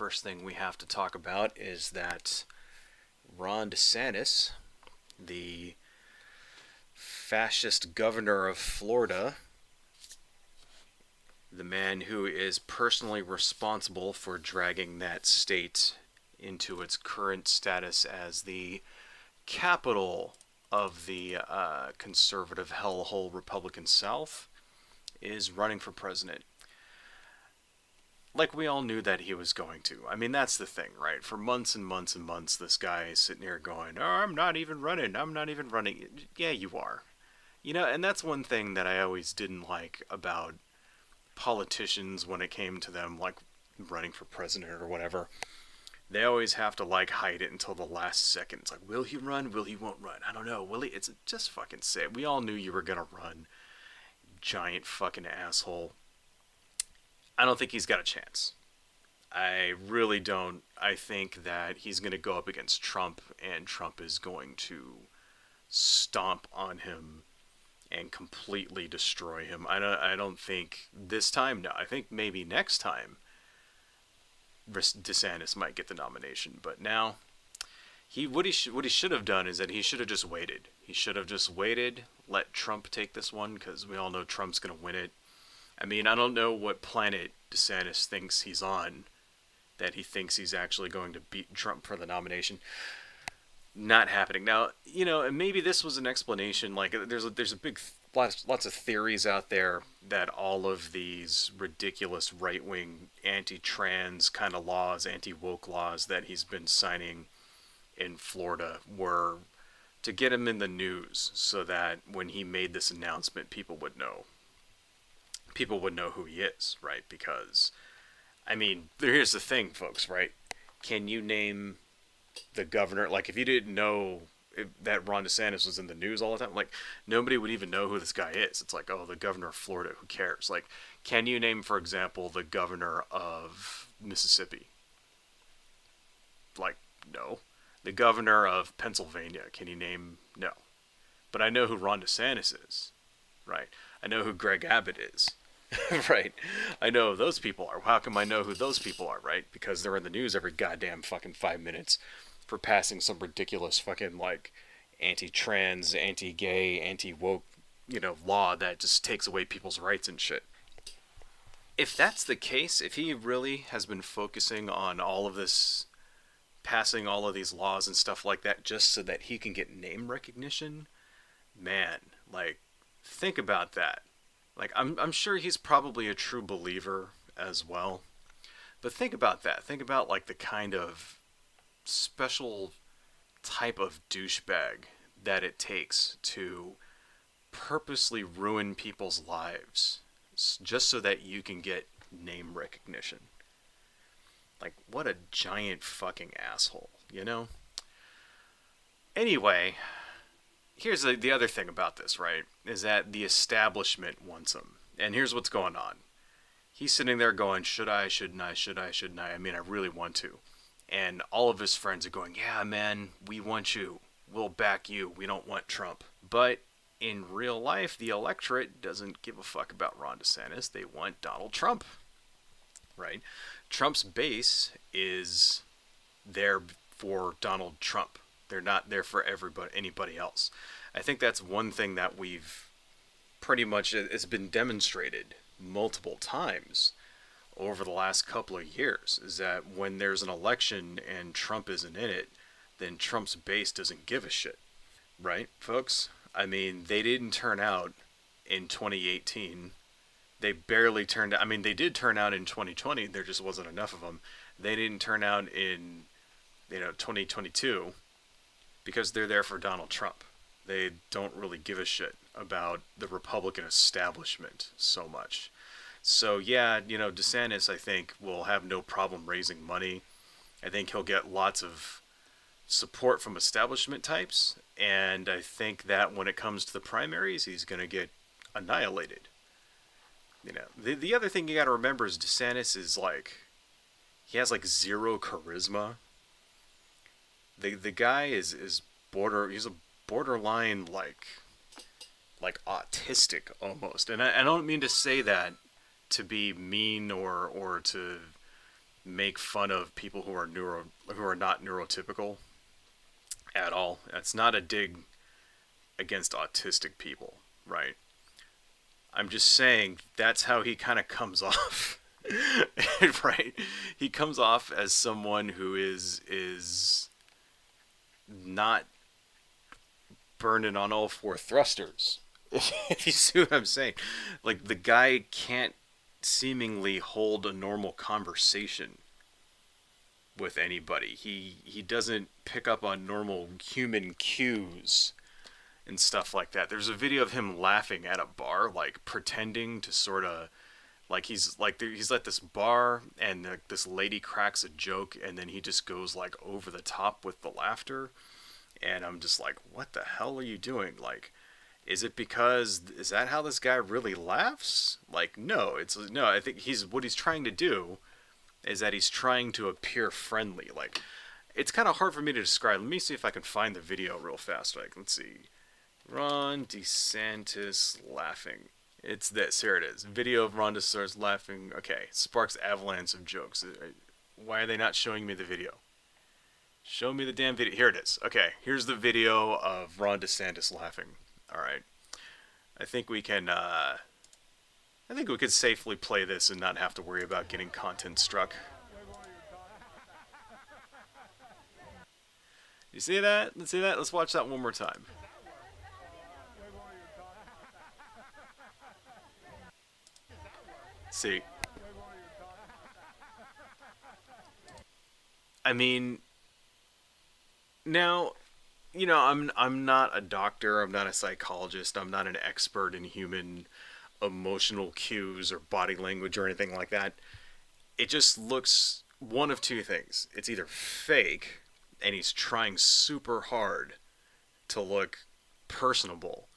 first thing we have to talk about is that Ron DeSantis, the fascist governor of Florida, the man who is personally responsible for dragging that state into its current status as the capital of the conservative hellhole Republican South, is running for president. Like, we all knew that he was going to. I mean, that's the thing, right? For months and months and months, this guy is sitting here going, "Oh, I'm not even running. I'm not even running." Yeah, you are. And that's one thing that I always didn't like about politicians when it came to them, like, running for president or whatever. They always have to, like, hide it until the last second. It's like, will he run? Will he won't run? I don't know. Will he? It's just fucking say it. We all knew you were gonna run. Giant fucking asshole. I don't think he's got a chance. I really don't. I think that he's going to go up against Trump, and Trump is going to stomp on him and completely destroy him. I don't think this time, no. I think maybe next time DeSantis might get the nomination, but now what he should have done is that he should have just waited. He should have just waited, let Trump take this one, because we all know Trump's going to win it. I mean, I don't know what planet DeSantis thinks he's on, that he thinks he's actually going to beat Trump for the nomination. Not happening. Now, and maybe this was an explanation. Like, there's a big lots of theories out there that all of these ridiculous right-wing anti-trans kind of laws, anti-woke laws that he's been signing in Florida were to get him in the news, so that when he made this announcement, people would know. People would know who he is, right? Because, I mean, here's the thing, folks, right? Can you name the governor? Like, if you didn't know that Ron DeSantis was in the news all the time, like, nobody would even know who this guy is. It's like, oh, the governor of Florida, who cares? Like, can you name, for example, the governor of Mississippi? Like, no. The governor of Pennsylvania, can you name? No. But I know who Ron DeSantis is, right? I know who Greg Abbott is. Right. I know who those people are. How come I know who those people are, right? Because they're in the news every goddamn fucking 5 minutes for passing some ridiculous fucking, like, anti-trans, anti-gay, anti-woke, law that just takes away people's rights and shit. If that's the case, if he really has been focusing on all of this, passing all of these laws and stuff like that just so that he can get name recognition, man, like, think about that. Like, I'm sure he's probably a true believer as well. But think about that. Think about, like, the kind of special type of douchebag that it takes to purposely ruin people's lives just so that you can get name recognition. Like, what a giant fucking asshole, Anyway, here's the other thing about this, right? Is that the establishment wants him. And here's what's going on. He's sitting there going, should I, shouldn't I, should I, shouldn't I? I mean, I really want to. And all of his friends are going, yeah, man, we want you. We'll back you. We don't want Trump. But in real life, the electorate doesn't give a fuck about Ron DeSantis. They want Donald Trump, right? Trump's base is there for Donald Trump. They're not there for anybody else. I think that's one thing that we've pretty much, it's been demonstrated multiple times over the last couple of years, is that when there's an election and Trump isn't in it, then Trump's base doesn't give a shit. Right, folks? I mean, they didn't turn out in 2018. They barely turned out. I mean, they did turn out in 2020. There just wasn't enough of them. They didn't turn out in, 2022 because they're there for Donald Trump. They don't really give a shit about the Republican establishment so much. So, yeah, DeSantis, I think, will have no problem raising money. I think he'll get lots of support from establishment types. And I think that when it comes to the primaries, he's going to get annihilated. The other thing you got to remember is DeSantis is he has zero charisma. The guy is he's a borderline like autistic almost. And I don't mean to say that to be mean or to make fun of people who are not neurotypical at all. That's not a dig against autistic people, right? I'm just saying that's how he kind of comes off. Right? He comes off as someone who is not burning on all four thrusters. If you see what I'm saying. Like, the guy can't seemingly hold a normal conversation with anybody. He doesn't pick up on normal human cues and stuff like that. There's a video of him laughing at a bar, like pretending to sort of he's at this bar and this lady cracks a joke and then he just goes like over the top with the laughter, and I'm just like, what the hell are you doing? Like, is that how this guy really laughs? Like, no, I think what he's trying to do is that he's trying to appear friendly. Like, it's kind of hard for me to describe. Let me see if I can find the video real fast. Like, let's see. Ron DeSantis laughing. It's this. Here it is. Video of Ron DeSantis laughing. Okay. Sparks avalanche of jokes. Why are they not showing me the video? Show me the damn video. Here it is. Okay. Here's the video of Ron DeSantis laughing. Alright. I think we can could safely play this and not have to worry about getting content struck. You see that? Let's see that? Let's watch that one more time. See. I mean, now, you know, I'm not a doctor, I'm not a psychologist, I'm not an expert in human emotional cues or body language or anything like that. It just looks one of two things. It's either fake and he's trying super hard to look personable,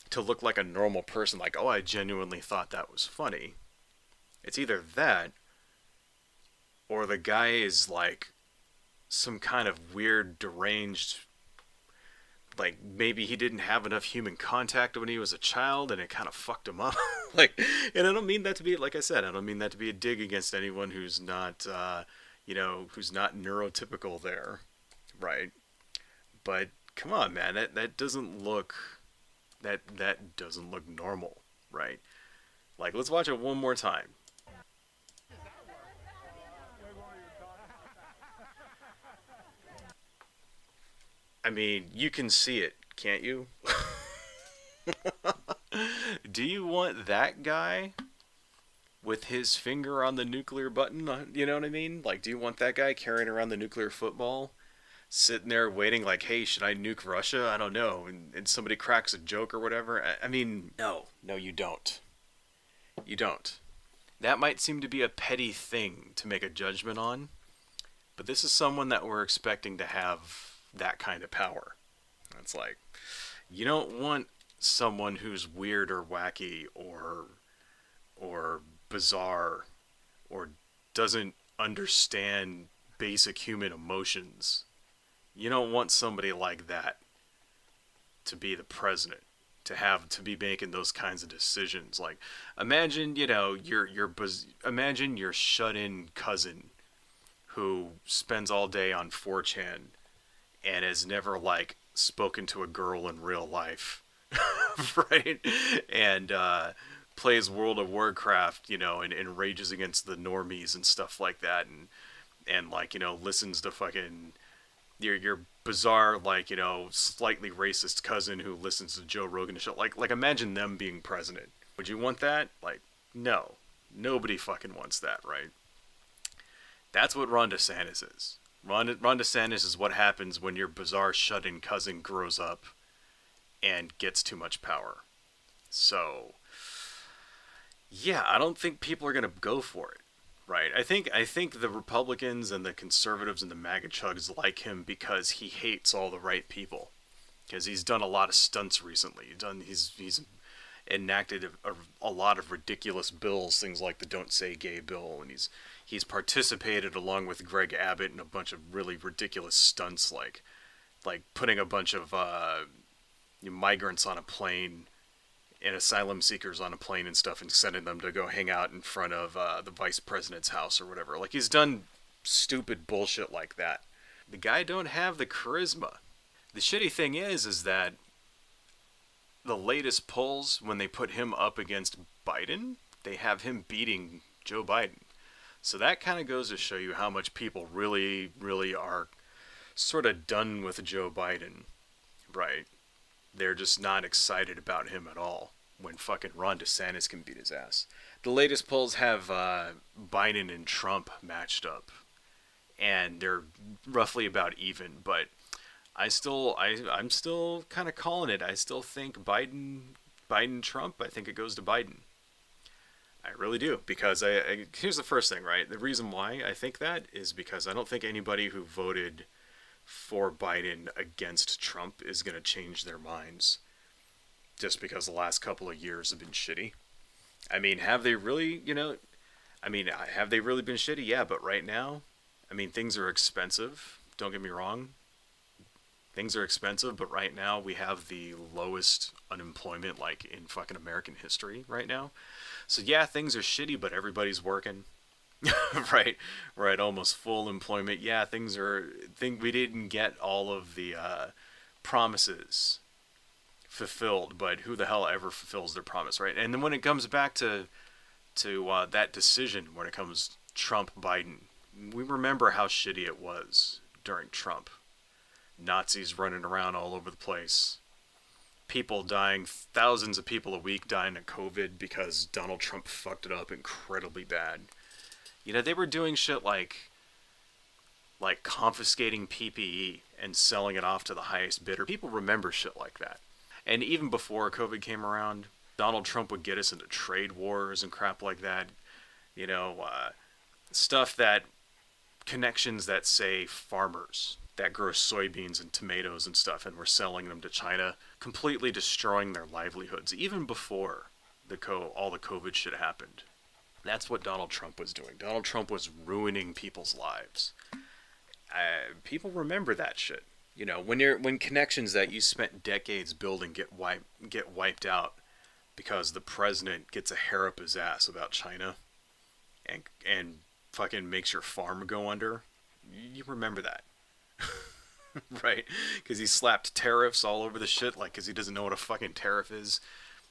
to look like a normal person, like, oh, I genuinely thought that was funny. It's either that, or the guy is like some kind of weird, deranged, like maybe he didn't have enough human contact when he was a child and it kind of fucked him up. Like, and I don't mean that to be, like I said, I don't mean that to be a dig against anyone who's not, who's not neurotypical there, right? But come on, man, that doesn't look, that doesn't look normal, right? Like, let's watch it one more time. I mean, you can see it, can't you? Do you want that guy with his finger on the nuclear button? You know what I mean? Like, do you want that guy carrying around the nuclear football, sitting there waiting like, hey, should I nuke Russia? I don't know. And somebody cracks a joke or whatever? I mean, no, you don't. You don't. That might seem to be a petty thing to make a judgment on, but this is someone that we're expecting to have that kind of power. It's like, you don't want someone who's weird or wacky or bizarre or doesn't understand basic human emotions. You don't want somebody like that to be the president, to be making those kinds of decisions. Like, imagine, imagine your shut-in cousin who spends all day on 4chan and has never, like, spoken to a girl in real life, right? And plays World of Warcraft, and rages against the normies and stuff like that, and like, listens to fucking your bizarre, like, slightly racist cousin who listens to Joe Rogan and shit. Like, imagine them being president. Would you want that? Like, no. Nobody fucking wants that, right? That's what Ron DeSantis is. Ron DeSantis is what happens when your bizarre shut-in cousin grows up and gets too much power. So, yeah, I don't think people are going to go for it, right? I think the Republicans and the conservatives and the MAGA chugs like him because he hates all the right people. Because he's done a lot of stunts recently. He's enacted a lot of ridiculous bills, things like the Don't Say Gay bill, and he's participated along with Greg Abbott in a bunch of really ridiculous stunts, like putting a bunch of migrants on a plane and asylum seekers on a plane and stuff and sending them to go hang out in front of the vice president's house or whatever. Like, he's done stupid bullshit like that. The guy don't have the charisma. The shitty thing is that the latest polls, when they put him up against Biden, they have him beating Joe Biden. So that kind of goes to show you how much people really, really are sort of done with Joe Biden, right? They're just not excited about him at all when fucking Ron DeSantis can beat his ass. The latest polls have Biden and Trump matched up, and they're roughly about even, but I'm still kind of calling it. I still think Biden Trump, I think it goes to Biden. I really do, because here's the first thing, right? The reason why I think that is because I don't think anybody who voted for Biden against Trump is going to change their minds just because the last couple of years have been shitty. I mean, have they really, have they really been shitty? Yeah, but right now, I mean, things are expensive. Don't get me wrong. Things are expensive, but right now we have the lowest unemployment, like, in fucking American history right now. So yeah, things are shitty, but everybody's working. Right, almost full employment. Yeah, we didn't get all of the promises fulfilled, but who the hell ever fulfills their promise, right? And then when it comes back to that decision, when it comes Trump Biden, we remember how shitty it was during Trump. Nazis running around all over the place. People dying, thousands of people a week dying of COVID because Donald Trump fucked it up incredibly bad. They were doing shit like confiscating PPE and selling it off to the highest bidder. People remember shit like that. And even before COVID came around, Donald Trump would get us into trade wars and crap like that. Stuff that, connections that say farmers that grow soybeans and tomatoes and stuff, and we're selling them to China, completely destroying their livelihoods, even before all the COVID shit happened. That's what Donald Trump was doing. Donald Trump was ruining people's lives. People remember that shit. When connections that you spent decades building get wiped out because the president gets a hair up his ass about China and fucking makes your farm go under, you remember that. Right? Because he slapped tariffs all over the shit, like, because he doesn't know what a fucking tariff is.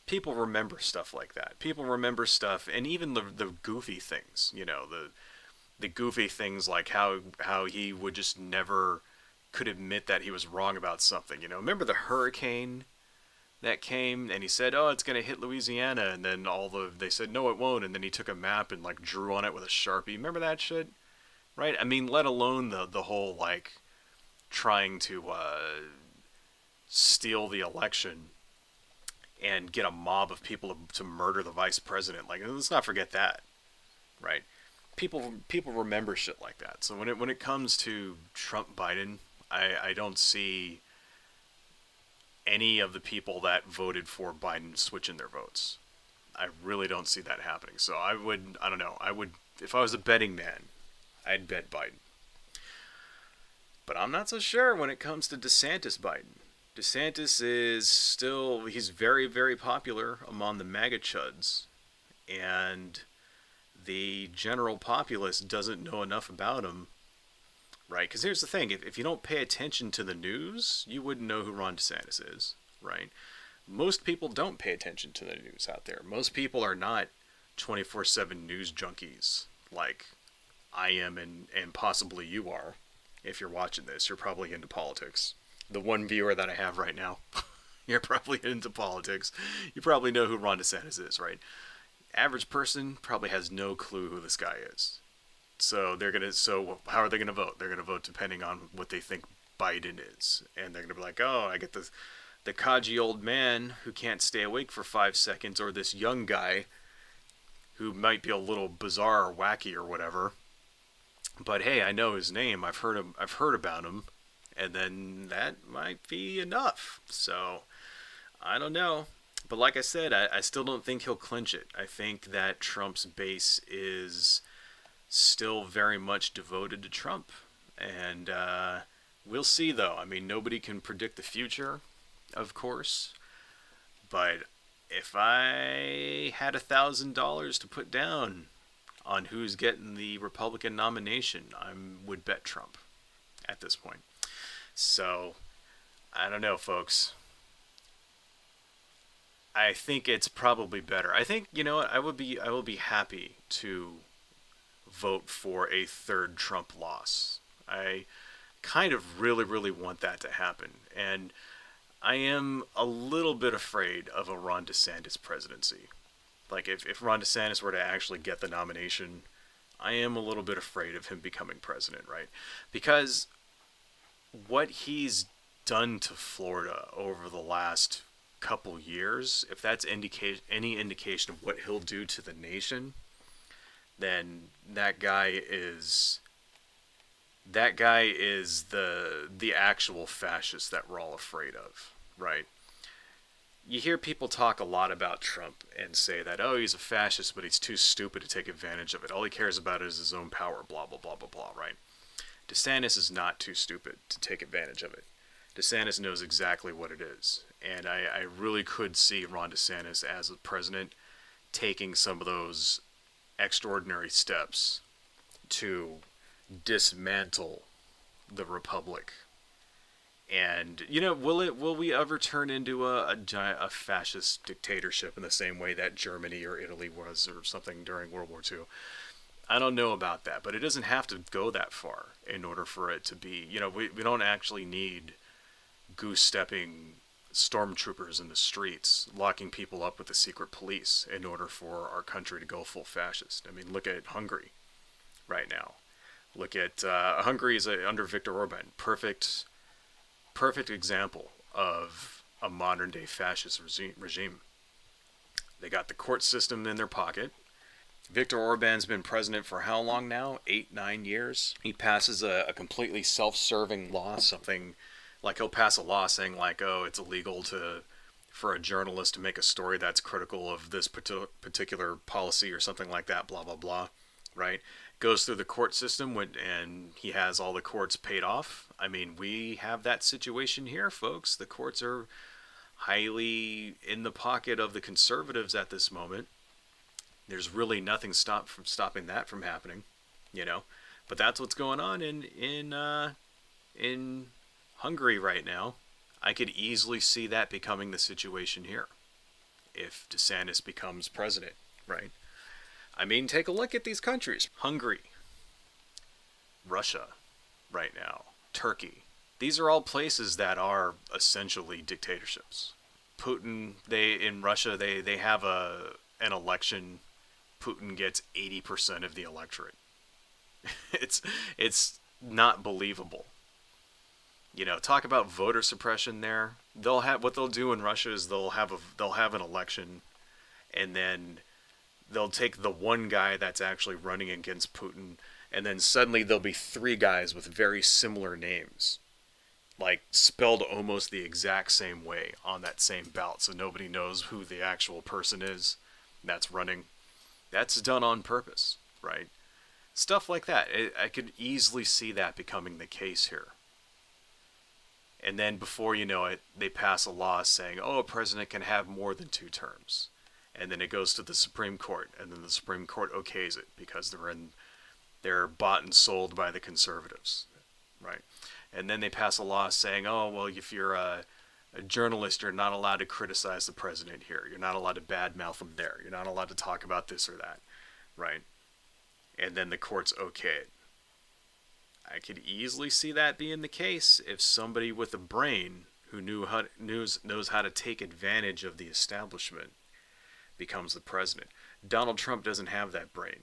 People remember stuff like that. People remember stuff, and even the goofy things, the goofy things like how he would just never could admit that he was wrong about something. Remember the hurricane that came, and he said, oh, it's going to hit Louisiana, and then they said, no, it won't, and then he took a map and, like, drew on it with a Sharpie. Remember that shit? Right? I mean, let alone the whole, like, trying to steal the election and get a mob of people to murder the vice president. Like, let's not forget that, right? People remember shit like that. So when it comes to Trump Biden, I don't see any of the people that voted for Biden switching their votes. I really don't see that happening. So I don't know. If I was a betting man, I'd bet Biden. But I'm not so sure when it comes to DeSantis Biden. DeSantis he's very, very popular among the MAGA chuds. And the general populace doesn't know enough about him, right? Because here's the thing. If you don't pay attention to the news, you wouldn't know who Ron DeSantis is, right? Most people don't pay attention to the news out there. Most people are not 24/7 news junkies like I am and possibly you are. If you're watching this, you're probably into politics. The one viewer that I have right now, you're probably into politics. You probably know who Ron DeSantis is, right? Average person probably has no clue who this guy is. So how are they gonna vote? They're gonna vote depending on what they think Biden is, and they're gonna be like, oh, I get the codgy old man who can't stay awake for 5 seconds, or this young guy who might be a little bizarre or wacky or whatever. But hey, I know his name. I've heard about him, and then that might be enough. So I don't know. But like I said, I still don't think he'll clinch it. I think that Trump's base is still very much devoted to Trump. And we'll see, though. I mean, nobody can predict the future, of course. But if I had $1,000 to put down on who's getting the Republican nomination, I would bet Trump at this point. So I don't know, folks. I think it's probably better. I think, you know what, I will be happy to vote for a third Trump loss. I kind of really want that to happen. And I am a little bit afraid of a Ron DeSantis presidency. Like, if Ron DeSantis were to actually get the nomination, I am a little bit afraid of him becoming president, right? Because what he's done to Florida over the last couple years, if that's any indication of what he'll do to the nation, then that guy is the actual fascist that we're all afraid of, right? You hear people talk a lot about Trump and say that, oh, he's a fascist, but he's too stupid to take advantage of it. All he cares about is his own power, blah, blah, blah, blah, blah, right? DeSantis is not too stupid to take advantage of it. DeSantis knows exactly what it is. And I really could see Ron DeSantis as a president taking some of those extraordinary steps to dismantle the republic. And, you know, will we ever turn into a fascist dictatorship in the same way that Germany or Italy was or something during World War II? I don't know about that, but it doesn't have to go that far in order for it to be, you know, we don't actually need goose-stepping stormtroopers in the streets locking people up with the secret police in order for our country to go full fascist. I mean, look at Hungary right now. Look at Hungary is under Viktor Orban. Perfect example of a modern-day fascist regime. They got the court system in their pocket. Viktor Orban's been president for how long now? 8, 9 years. He passes a completely self-serving law, something like he'll pass a law saying like, oh, it's illegal for a journalist to make a story that's critical of this particular policy or something like that, blah, blah, blah, right? Goes through the court system and he has all the courts paid off. I mean, we have that situation here, folks. The courts are highly in the pocket of the conservatives at this moment. There's really nothing stopping that from happening, you know. But that's what's going on in Hungary right now. I could easily see that becoming the situation here if DeSantis becomes president, right? I mean, take a look at these countries. Hungary, Russia right now, Turkey. These are all places that are essentially dictatorships. Putin, in Russia, they have an election. Putin gets 80% of the electorate. It's not believable. You know, talk about voter suppression there. What they'll do in Russia is they'll have an election, and then they'll take the one guy that's actually running against Putin, and then suddenly there'll be 3 guys with very similar names, like spelled almost the exact same way on that same ballot, so nobody knows who the actual person is that's running. That's done on purpose, right? Stuff like that. I could easily see that becoming the case here. And then before you know it, they pass a law saying, oh, a president can have more than 2 terms. And then it goes to the Supreme Court, and then the Supreme Court okays it because they're bought and sold by the conservatives, right? And then they pass a law saying, oh, well, if you're a journalist, you're not allowed to criticize the president here. You're not allowed to badmouth him there. You're not allowed to talk about this or that, right? And then the courts okay it. I could easily see that being the case if somebody with a brain who knows how to take advantage of the establishment becomes the president. Donald Trump doesn't have that brain.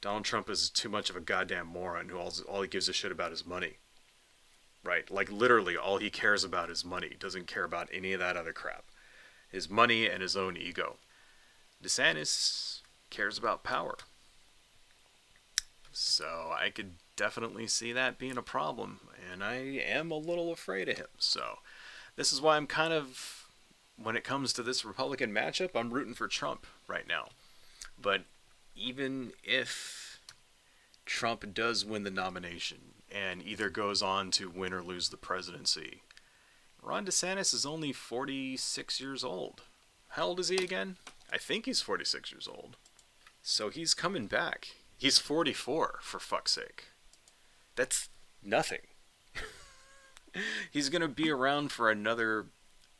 Donald Trump is too much of a goddamn moron who all he gives a shit about is money. Right? Like, literally, all he cares about is money. Doesn't care about any of that other crap. His money and his own ego. DeSantis cares about power. So I could definitely see that being a problem. And I am a little afraid of him. So this is why I'm kind of, when it comes to this Republican matchup, I'm rooting for Trump right now. But even if Trump does win the nomination and either goes on to win or lose the presidency, Ron DeSantis is only 46 years old, How old is he again? I think he's 46 years old. So he's coming back. He's 44, for fuck's sake. That's nothing. He's going to be around for another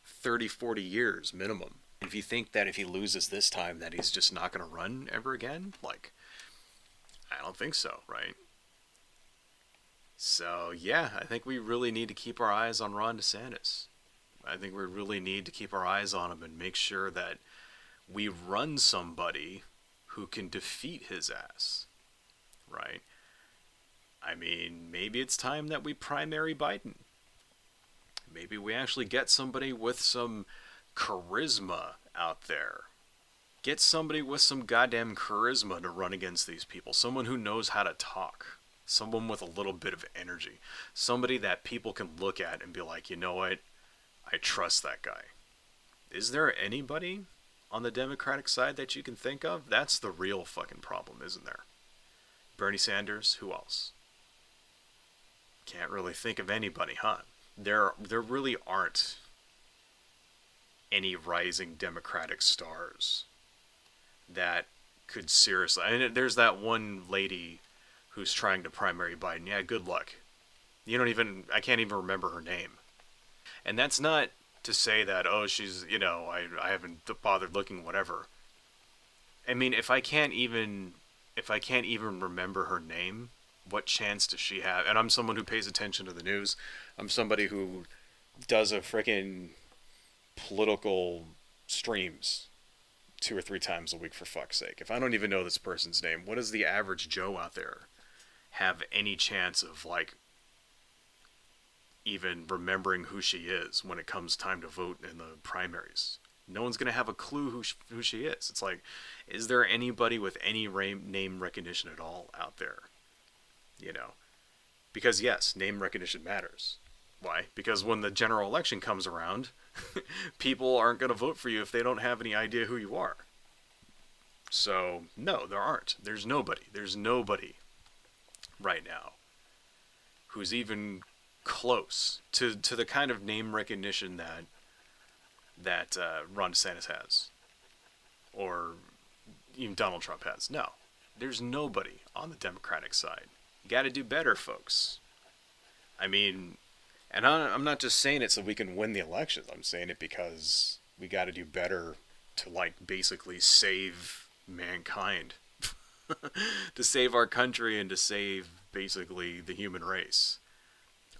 30, 40 years minimum. If you think that if he loses this time that he's just not going to run ever again, like, I don't think so, right? So, yeah, I think we really need to keep our eyes on Ron DeSantis. I think we really need to keep our eyes on him and make sure that we run somebody who can defeat his ass, right? I mean, maybe it's time that we primary Biden. Maybe we actually get somebody with some charisma out there. Get somebody with some goddamn charisma to run against these people. Someone who knows how to talk. Someone with a little bit of energy. Somebody that people can look at and be like, you know what? I trust that guy. Is there anybody on the Democratic side that you can think of? That's the real fucking problem, isn't there? Bernie Sanders, who else? Can't really think of anybody, huh? There really aren't any rising Democratic stars that could seriously... I mean, there's that one lady who's trying to primary Biden. Yeah, good luck. I can't even remember her name. And that's not to say that, oh, she's, I haven't bothered looking, whatever. I mean, if I can't even remember her name, what chance does she have? And I'm someone who pays attention to the news. I'm somebody who does a freaking political streams 2 or 3 times a week, for fuck's sake. If I don't even know this person's name, what does the average Joe out there have any chance of, like, even remembering who she is when it comes time to vote in the primaries? No one's going to have a clue who she is. It's like, is there anybody with any name recognition at all out there? Because yes, name recognition matters. Why? Because when the general election comes around, people aren't going to vote for you if they don't have any idea who you are. So, no, there aren't. There's nobody. There's nobody right now who's even close to the kind of name recognition that Ron DeSantis has, or even Donald Trump has. No, there's nobody on the Democratic side. You got to do better, folks. I mean, and I'm not just saying it so we can win the elections. I'm saying it because we got to do better to, like, basically save mankind, to save our country and to save basically the human race.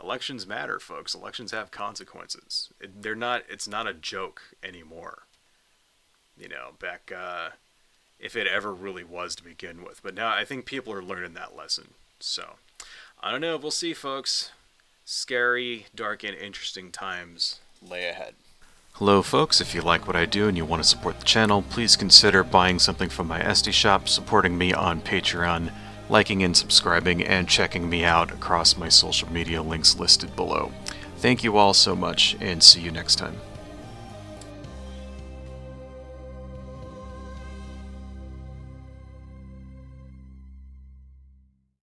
Elections matter, folks. Elections have consequences. It's not a joke anymore. Back, if it ever really was to begin with. But now I think people are learning that lesson. So, I don't know. We'll see, folks. Scary, dark, and interesting times lay ahead. Hello, folks. If you like what I do and you want to support the channel, please consider buying something from my Etsy shop, supporting me on Patreon, liking and subscribing, and checking me out across my social media links listed below. Thank you all so much, and see you next time.